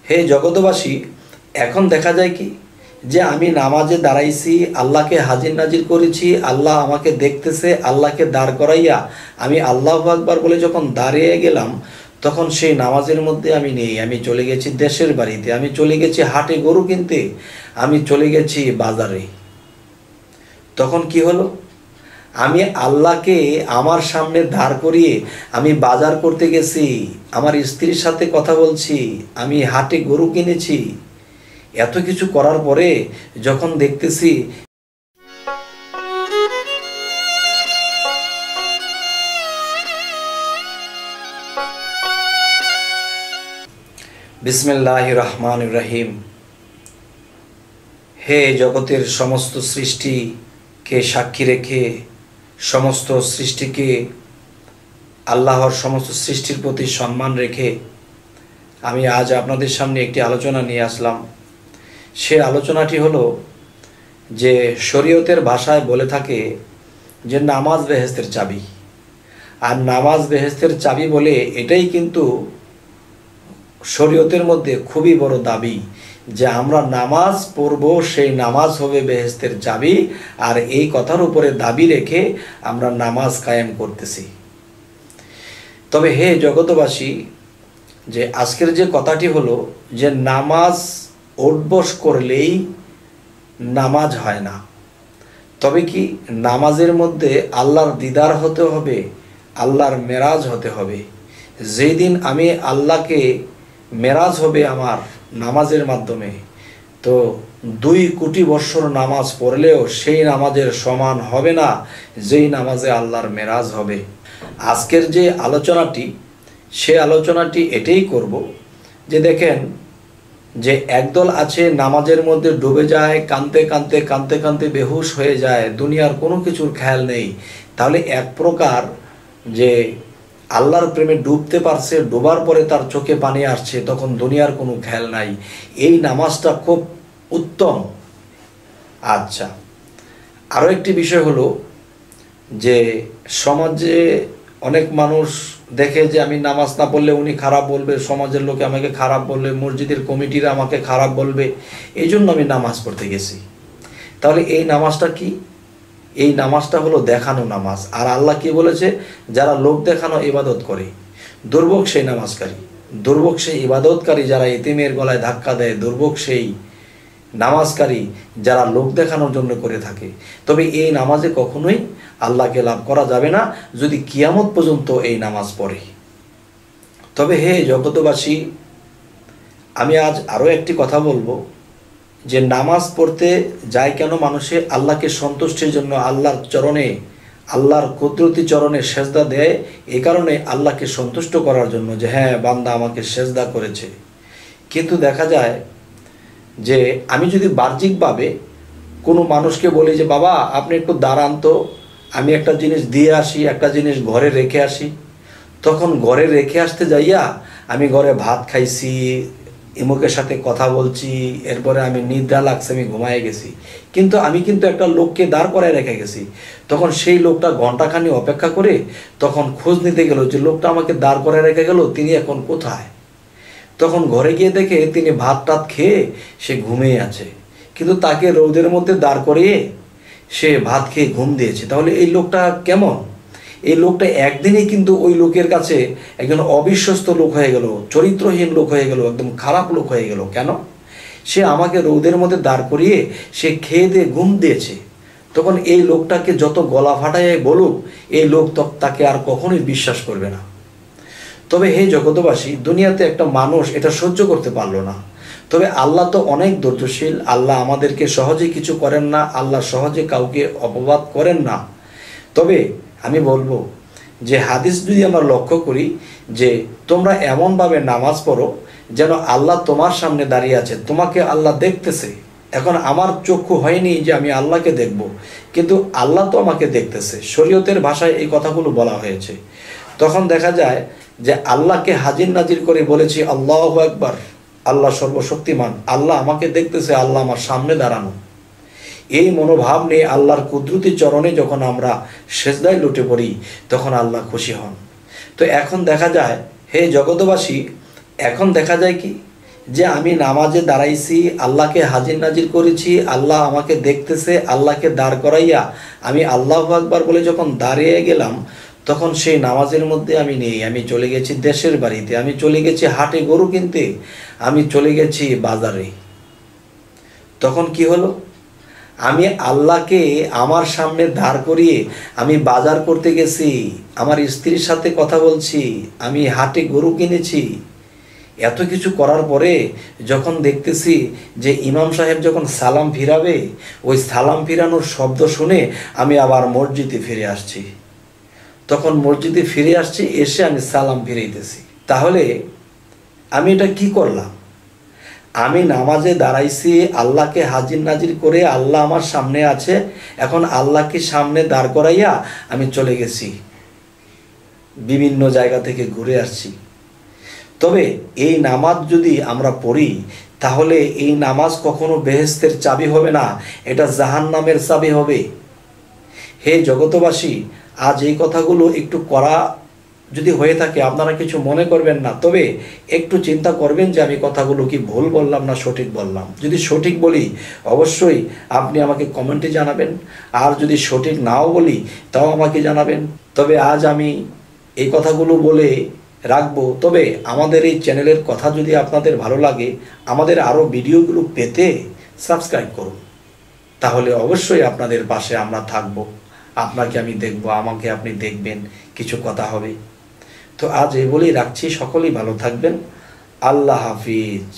হে জগতবাসী, এখন দেখা যায় কি যে আমি নামাজে দাঁড়াইছি, আল্লাহকে হাজির নাজির করেছি, আল্লাহ আমাকে দেখতেছে, আল্লাহকে দাঁড় করাইয়া আমি আল্লাহু আকবার বলে যখন দাঁড়িয়ে গেলাম, তখন সেই নামাজের মধ্যে আমি নেই। আমি চলে গেছি দেশের বাড়িতে, আমি চলে গেছি হাটে গরু কিনতে, আমি চলে গেছি বাজারে। তখন কি হলো? আমি আল্লাহকে আমার সামনে দাঁড় করিয়ে আমি বাজার করতে গেছি, আমার স্ত্রীর সাথে কথা বলছি, আমি হাটে গরু কিনেছি। এত কিছু করার পরে যখন দেখতেছি বিসমিল্লাহির রহমানির রহিম। হে জগতের সমস্ত সৃষ্টিকে সাক্ষী রেখে, সমস্ত সৃষ্টিকে আল্লাহর সমস্ত সৃষ্টির প্রতি সম্মান রেখে আমি আজ আপনাদের সামনে একটি আলোচনা নিয়ে আসলাম। সে আলোচনাটি হলো যে শরীয়তের ভাষায় বলে থাকে যে নামাজ বেহেশতের চাবি। আর নামাজ বেহেশতের চাবি বলে এটাই কিন্তু শরীয়তের মধ্যে খুবই বড় দাবি যে আমরা নামাজ পড়ব, সেই নামাজ হবে বেহেশতের চাবি। আর এই কথার উপরে দাবি রেখে আমরা নামাজ কায়েম করতেছি। তবে হে জগতবাসী, যে আজকের যে কথাটি হলো যে নামাজ উঠবস করলেই নামাজ হয় না। তবে কি নামাজের মধ্যে আল্লাহর দিদার হতে হবে, আল্লাহর মেরাজ হতে হবে। যেই দিন আমি আল্লাহকে মেরাজ হবে আমার নামাজের মাধ্যমে, তো 2 কোটি বৎসর নামাজ পড়লেও সেই নামাজের সমান হবে না যেই নামাজে আল্লাহর মেরাজ হবে। আজকের যে আলোচনাটি, সে আলোচনাটি এটাই করব যে দেখেন যে একদল আছে নামাজের মধ্যে ডুবে যায়, কাঁদতে কাঁদতে কাঁদতে কাঁদতে বেহুশ হয়ে যায়, দুনিয়ার কোনো কিছুর খেয়াল নেই। তাহলে এক প্রকার যে আল্লাহর প্রেমে ডুবতে পারছে, ডোবার পরে তার চোখে পানি আসছে, তখন দুনিয়ার কোনো খেয়াল নাই। এই নামাজটা খুব উত্তম। আচ্ছা, আরও একটি বিষয় হলো যে সমাজে অনেক মানুষ দেখে যে আমি নামাজ না পড়লে উনি খারাপ বলবে, সমাজের লোকে আমাকে খারাপ বলবে, মসজিদের কমিটিরা আমাকে খারাপ বলবে, এই জন্য আমি নামাজ পড়তে গেছি। তাহলে এই নামাজটা কি? এই নামাজটা হলো দেখানো নামাজ। আর আল্লাহ কি বলেছে? যারা লোক দেখানো ইবাদত করে, দুর্ভোগ সেই নামাজকারী, দুর্ভোগ সেই ইবাদতকারী যারা এতিমের গলায় ধাক্কা দেয়, দুর্ভোগ সেই নামাজকারী যারা লোক দেখানোর জন্য করে থাকে। তবে এই নামাজে কখনোই আল্লাহকে লাভ করা যাবে না যদি কিয়ামত পর্যন্ত এই নামাজ পড়ে। তবে হে জগতবাসী, আমি আজ আরও একটি কথা বলবো যে নামাজ পড়তে যায় কেন মানুষে? আল্লাহকে সন্তুষ্টির জন্য, আল্লাহর চরণে, আল্লাহর কুদরতি চরণে সেজদা দেয়। এই কারণে আল্লাহকে সন্তুষ্ট করার জন্য যে হ্যাঁ বান্দা আমাকে সেজদা করেছে। কিন্তু দেখা যায় যে আমি যদি বাহ্যিকভাবে কোনো মানুষকে বলি যে বাবা আপনি একটু দাঁড়ান তো, আমি একটা জিনিস দিয়ে আসি, একটা জিনিস ঘরে রেখে আসি, তখন ঘরে রেখে আসতে যাইয়া আমি ঘরে ভাত খাইছি, ইমুকের সাথে কথা বলছি, এরপরে আমি নিদ্রা লাগছে, আমি ঘুমায় গেছি, কিন্তু আমি একটা লোককে দাঁড় করায় রেখে গেছি। তখন সেই লোকটা ঘন্টাখানি অপেক্ষা করে তখন খোঁজ নিতে গেল যে লোকটা আমাকে দাঁড় করায় রেখে গেল, তিনি এখন কোথায়? তখন ঘরে গিয়ে দেখে তিনি ভাত টাত খেয়ে সে ঘুমিয়ে আছে, কিন্তু তাকে রোদের মধ্যে দাঁড় করিয়ে সে ভাত খেয়ে ঘুম দিয়েছে। তাহলে এই লোকটা কেমন? এই লোকটা একদিনেই কিন্তু ওই লোকের কাছে একজন অবিশ্বস্ত লোক হয়ে গেল, চরিত্রহীন লোক হয়ে গেল, একদম খারাপ লোক হয়ে গেল। কেন? সে আমাকে রোদের মধ্যে দাঁড় করিয়ে সে খেয়ে দিয়ে ঘুম দিয়েছে। তখন এই লোকটাকে যত গলা ফাটায় বলুক, এই লোক তাকে আর কখনোই বিশ্বাস করবে না। তবে হে জগতবাসী, দুনিয়াতে একটা মানুষ এটা সহ্য করতে পারলো না। তবে আল্লাহ তো অনেক ধৈর্যশীল, আল্লাহ আমাদেরকে সহজে কিছু করেন না, আল্লাহ সহজে কাউকে অপবাদ করেন না। তবে আমি বলবো যে হাদিস যদি আমরা লক্ষ্য করি যে তোমরা এমনভাবে নামাজ পড়ো যেন আল্লাহ তোমার সামনে দাঁড়িয়ে আছে, তোমাকে আল্লাহ দেখতেছে। এখন আমার চক্ষু হয়নি যে আমি আল্লাহকে দেখব, কিন্তু আল্লাহ তো আমাকে দেখতেছে। শরীয়তের ভাষায় এই কথাগুলো বলা হয়েছে। তখন দেখা যায় যে আল্লাহকে হাজির নাজির করে বলেছি আল্লাহু আকবার, আল্লাহ সর্বশক্তিমান, আল্লাহ আমাকে দেখতেছে, আল্লাহ আমার সামনে দাঁড়ানো। এই মনোভাব নিয়ে আল্লাহর কুদরতি চরণে যখন আমরা সেজদায় লুটে পড়ি তখন আল্লাহ খুশি হন। তো এখন দেখা যায় হে জগতবাসী, এখন দেখা যায় কি যে আমি নামাজে দাঁড়াইছি, আল্লাহকে হাজির নাজির করেছি, আল্লাহ আমাকে দেখতেছে, আল্লাহকে দাঁড় করাইয়া আমি আল্লাহু আকবার বলে যখন দাঁড়িয়ে গেলাম, তখন সেই নামাজের মধ্যে আমি নেই। আমি চলে গেছি দেশের বাড়িতে, আমি চলে গেছি হাটে গরু কিনতে, আমি চলে গেছি বাজারে। তখন কি হলো? আমি আল্লাহকে আমার সামনে দাঁড় করিয়ে আমি বাজার করতে গেছি, আমার স্ত্রীর সাথে কথা বলছি, আমি হাটে গরু কিনেছি। এত কিছু করার পরে যখন দেখতেছি যে ইমাম সাহেব যখন সালাম ফিরাবে, ওই সালাম ফিরানোর শব্দ শুনে আমি আবার মসজিদে ফিরে আসছি। তখন মসজিদে ফিরে আসছি, এসে আমি সালাম ফিরাইতেছি। তাহলে আমি এটা কি করলাম? আমি নামাজে দাঁড়াইছি, আল্লাহকে হাজির নাজির করে, আল্লাহ আমার সামনে আছে, এখন আল্লাহকে সামনে দাঁড় করাইয়া আমি চলে গেছি, বিভিন্ন জায়গা থেকে ঘুরে আসছি। তবে এই নামাজ যদি আমরা পড়ি, তাহলে এই নামাজ কখনো বেহেশতের চাবি হবে না, এটা জাহান্নামের চাবি হবে। হে জগতবাসী, আজ এই কথাগুলো একটু করা যদি হয়ে থাকে আপনারা কিছু মনে করবেন না, তবে একটু চিন্তা করবেন যে আমি কথাগুলো কি ভুল বললাম না সঠিক বললাম। যদি সঠিক বলি অবশ্যই আপনি আমাকে কমেন্টে জানাবেন, আর যদি সঠিক নাও বলি তাও আমাকে জানাবেন। তবে আজ আমি এই কথাগুলো বলে রাখবো। তবে আমাদের এই চ্যানেলের কথা যদি আপনাদের ভালো লাগে, আমাদের আরও ভিডিওগুলো পেতে সাবস্ক্রাইব করুন, তাহলে অবশ্যই আপনাদের পাশে আমরা থাকবো। আপনাকে আমি দেখব, আমাকে আপনি দেখবেন, কিছু কথা হবে। তো আজ এই বলেই রাখছি, সকলেই ভালো থাকবেন। আল্লাহ হাফিজ।